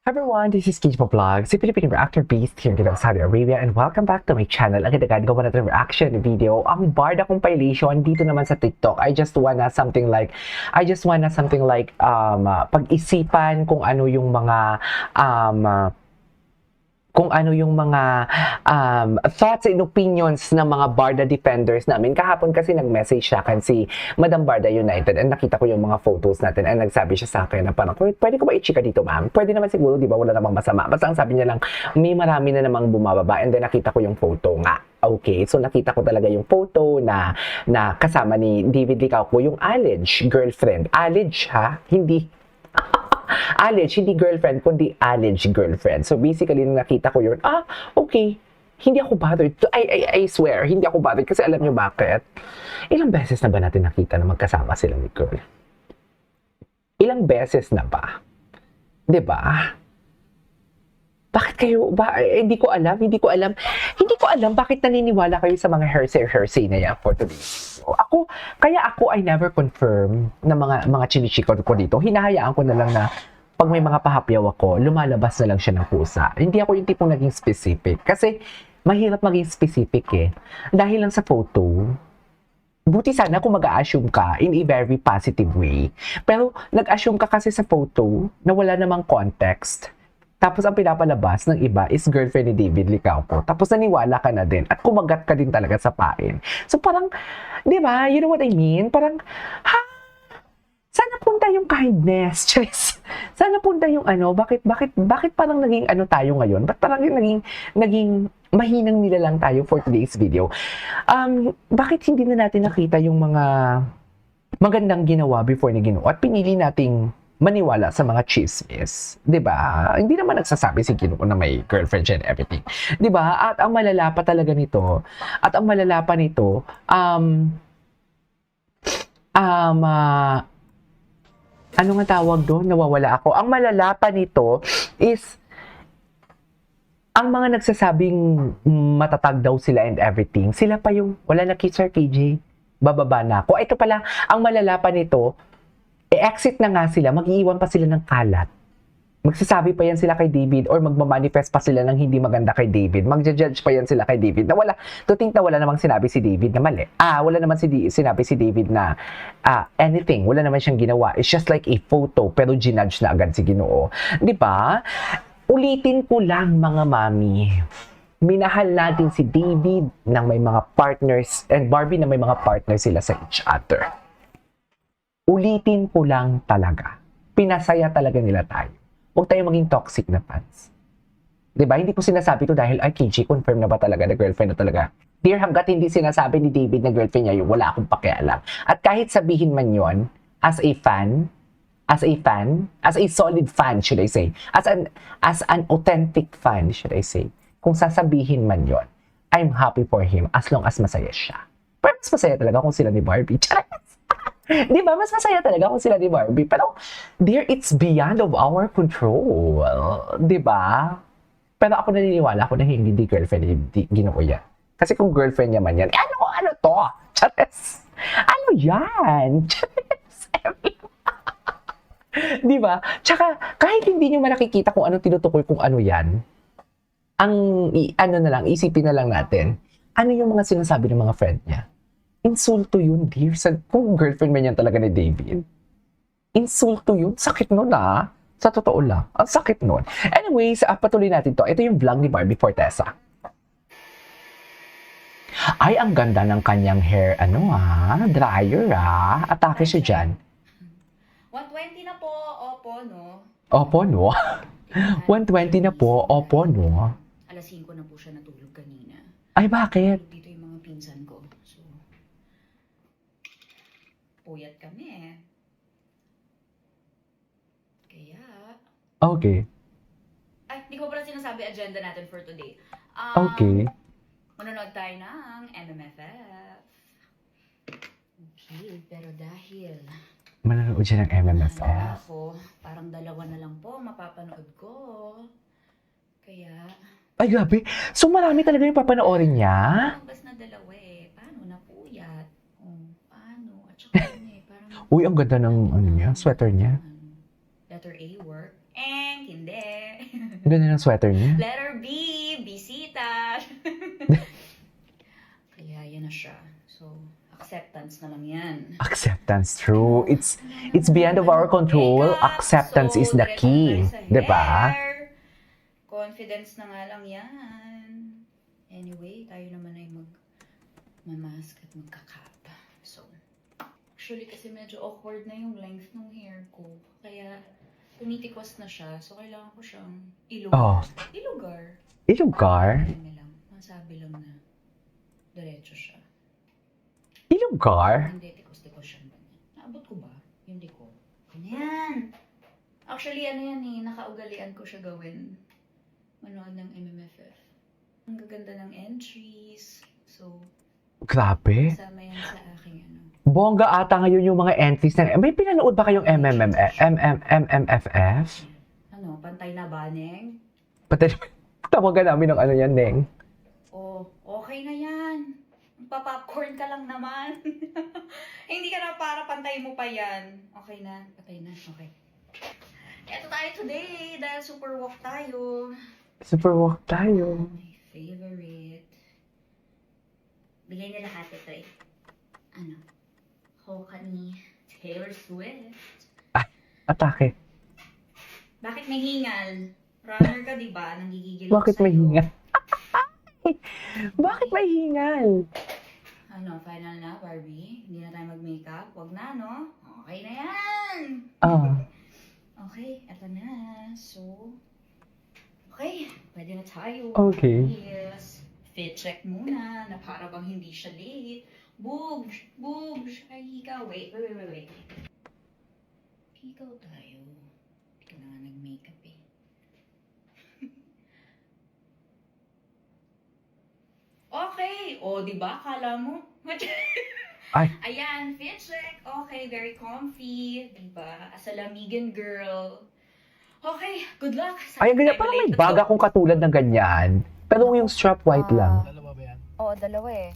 Everyone, this is Kijpo Vlog, si Filipino Reactor Beast here in Saudi Arabia, and welcome back to my channel. Agad-agad gawa natin reaction video. Ang barda compilation dito naman sa TikTok. I just wanna something like pag-isipan kung ano yung mga thoughts and opinions ng mga Barda defenders namin. Kahapon kasi nag-message siya kan si Madam Barda United and nakita ko yung mga photos natin and nagsabi siya sa akin na parang, pwede ko ba i-chika dito, ma'am? Pwede naman siguro, di ba? Wala namang masama. Basta ang sabi niya lang, may marami na namang bumababa and then nakita ko yung photo nga. Okay, so nakita ko talaga yung photo na kasama ni David Licauco, yung alleged girlfriend. Alleged ha? Hindi alleged, hindi girlfriend, kundi alleged girlfriend. So basically, nung nakita ko yun, okay. Hindi ako bothered. I swear, hindi ako bothered. Kasi alam nyo bakit? Ilang beses na ba natin nakita na magkasama sila ni girl? Ilang beses na ba? 'Di ba? Bakit kayo, hindi ko alam bakit naniniwala kayo sa mga hearsay na yan for today. So, kaya ako, I never confirm na mga chinichika ko dito. Hinahayaan ko na lang na pag may mga pahapyaw ako, lumalabas na lang siya ng kusa. Hindi ako yung tipong naging specific. Kasi, mahirap maging specific eh. Dahil lang sa photo, buti sana kung mag-a-assume ka in a very positive way. Pero, nag-assume ka kasi sa photo na wala namang context. Tapos ang pinapalabas ng iba is girlfriend ni David Licauco. Tapos naniwala ka na din at kumagat ka din talaga sa pain. So parang, di ba, you know what I mean? Parang, saan napunta yung kindness? Chess. Saan napunta yung bakit parang naging tayo ngayon? Ba't parang naging mahinang nila lang tayo for today's video? Bakit hindi na natin nakita yung mga magandang ginawa before ni Ginoo at pinili nating maniwala sa mga chismis, 'di ba? Hindi naman nagsasabi si Ginoo na may girlfriend and everything, 'di ba? At ang malala pa talaga nito, ano nga tawag doon? Nawawala ako. Ang malala pa nito is ang mga nagsasabing matatag daw sila and everything, sila pa yung wala na kay Sir KJ. Bababa na ako. Ito pala, ang malala pa nito, exit na nga sila, mag-iiwan pa sila ng kalat. Magsasabi pa yan sila kay David or magmamanifest pa sila ng hindi maganda kay David. Magja-judge pa yan sila kay David na wala namang sinabi si David na mali. Wala naman sinabi si David na anything. Wala naman siyang ginawa. It's just like a photo pero ginudge na agad si Ginoo. Di ba? Ulitin ko lang mga mami. Minahal natin si David ng may mga partners and Barbie na may mga partners sila sa each other. Ulitin ko lang talaga. Pinasaya talaga nila tayo. Huwag tayo maging toxic na fans. Diba? Hindi ko sinasabi to dahil, KG, confirm na ba talaga na girlfriend na talaga? Dear, hanggat hindi sinasabi ni David na girlfriend niya yun, wala akong pakialam. At kahit sabihin man yon as a solid fan, should I say, as an authentic fan, should I say, kung sasabihin man yon, I'm happy for him as long as masaya siya. Pero mas masaya talaga kung sila ni Barbie. Di ba? Mas masaya talaga kung sila ni Barbie. Pero, dear, it's beyond of our control. Di ba? Pero ako naniniwala ako na hindi girlfriend ni Ginoo yan. Kasi kung girlfriend niya man yan, ano to? Chares! Ano yan? Chares! Di ba? Tsaka, kahit hindi nyo nakikita kung ano tinutukoy kung ano yan, isipin na lang natin, ano yung mga sinasabi ng mga friend niya? Insulto yun, dear. Kung girlfriend man yan talaga ni David. Insulto yun. Sakit nun Sa totoo lang. Ang sakit nun. Anyways, patuloy natin to. Ito yung vlog ni Barbie Fortesa. Ay, ang ganda ng kanyang hair. Dryer Atake siya dyan. 120 na po. Opo, no? Opo, no? 120 na po. Opo, no? Alas 5 na po siya natulog kanina. Ay, bakit? Dito yung mga pinsan ko. So, puyat kami. Kaya, Okay. hindi ko pala sinasabi agenda natin for today. Okay. Manonood tayo ng MMFF. Okay, pero dahil Manonood siya ng MMFF. ako, parang dalawa na lang po mapapanood ko. Kaya, Ay, grabe. So, marami talaga yung papanoorin niya? bas na dalawa eh. Paano na puyat? Paano? At saka parang Uy, ang ganda ng sweater niya. letter A work. And hindi. Ganda ng sweater niya. Letter B, bisita. Kaya yan na siya. So, acceptance na lang yan. Acceptance, true. It's beyond of our control. Makeup. Acceptance So, is the diretso key. na tayo sa 'Di ba? hair. Confidence na nga lang yan. Anyway, tayo naman ay mag-mask at magkakap. So, actually kasi medyo awkward na yung length ng hair ko. Kaya, tumitikwas na siya. So, kailangan ko siyang ilugar. Oh. Ilugar. Ilugar? Ano lang. Masabi lang na diretso siya. Ilugar? Hindi, tikos-tikos siya. Naabot ko ba? Yung liko. Ganyan. Actually, ano yan eh, nakaugalian ko siya gawin. Manood ng MMFF. Ang gaganda ng entries. So, Grabe. kasama yan sa aking ano. Bongga ata ngayon yung mga entries na... May pinanood ba kayong MMFF? Ano, pantay na ba, Neng? Pati tawagan namin ng ano yan, Neng. Oh, okay na yan. Magpa-popcorn ka lang naman. Hindi ka na para pantay mo pa yan. Okay na, patay na. Okay. Eto tayo today dahil super walk tayo. Super walk tayo. My favorite. Bigay nila lahat ito eh. Ano? Hoka ni Taylor Swift. Atake. Bakit may hingal? Runner ka, di ba? Nanggigigil ako Bakit may sa'yo. hingal? Bakit may hingal? Ano, final na, Barbie? Hindi na tayo mag-makeup? Huwag na, no? Okay na yan! Ah. Okay, eto na. So, okay, pwede na tayo. Okay. Yes. Fit check muna, na para bang hindi siya late. Boobs! Boobs! Ay, ikaw. Wait. Ikaw tayo. Hindi ka na nga nag-makeup eh. Okay! O, di ba? Kala mo? Ay. Ayan, fit check. Okay, very comfy. Di ba? As a Lamigan girl. Okay, good luck. Ay, ang ganyan. Parang may bag akong katulad ng ganyan. Pero yung strap white lang. Dalawa ba yan? Oo, dalawa eh.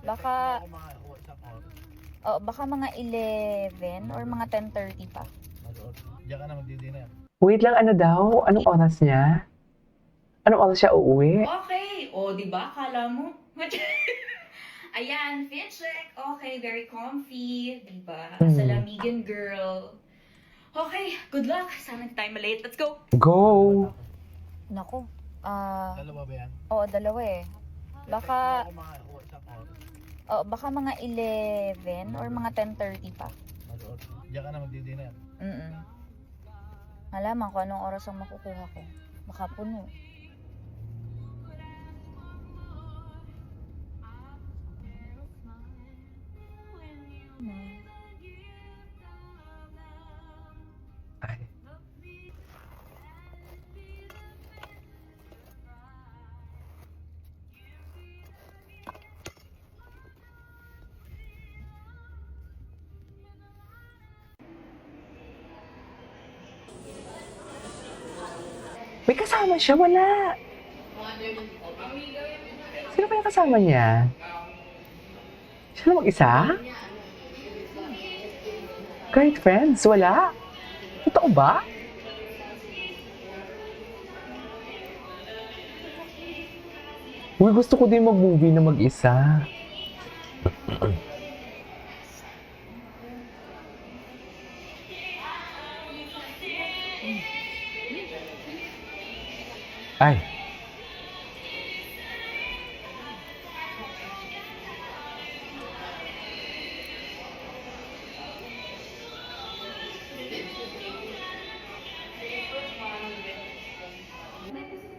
Baka, Ako mga WhatsApp ako. baka mga 11 or mga 10:30 pa. Manood. Diyan ka na magdi-dinner. Wait lang, ano daw? Anong oras niya? Anong oras siya uuwi? Okay. O, di ba? Kala mo? Ayan, fit check. Okay, very comfy. Di ba? As a Lamigan girl. Okay, good luck. Sana hindi tayo malate. Let's go! Go! Nako, Dalawa ba yan? oo, dalawa eh. Baka, Ako mga WhatsApp ako. baka mga 11 or mga 10:30 pa. Manood. Diyan ka na magdi-dinner. Malaman ko anong oras ang makukuha ko. Baka puno. Ay. May kasama siya? Wala. Sino kaya kasama niya? Siya lang mag-isa? Great friends? Wala? Totoo ba? Uy, gusto ko din mag-movie na mag-isa. Ay.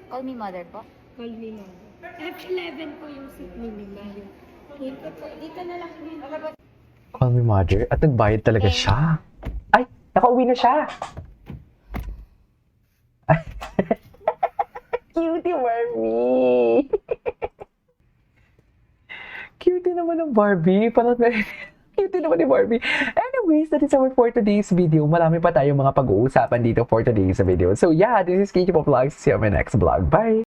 Call me mother po. Call me mom. F11 po yung seat ni Mila. Dito po. Dito na lang din. Call me mother. At nagbayad talaga siya. Ay, nakauwi na siya. Ay. Cutie Barbie. Cutie naman ng Barbie. Parang cutie naman ni Barbie. Anyways, that is our for today's video. Marami pa tayong mga pag-uusapan dito for today's video. So yeah, this is Kiki Vlogs. See you on my next vlog. Bye!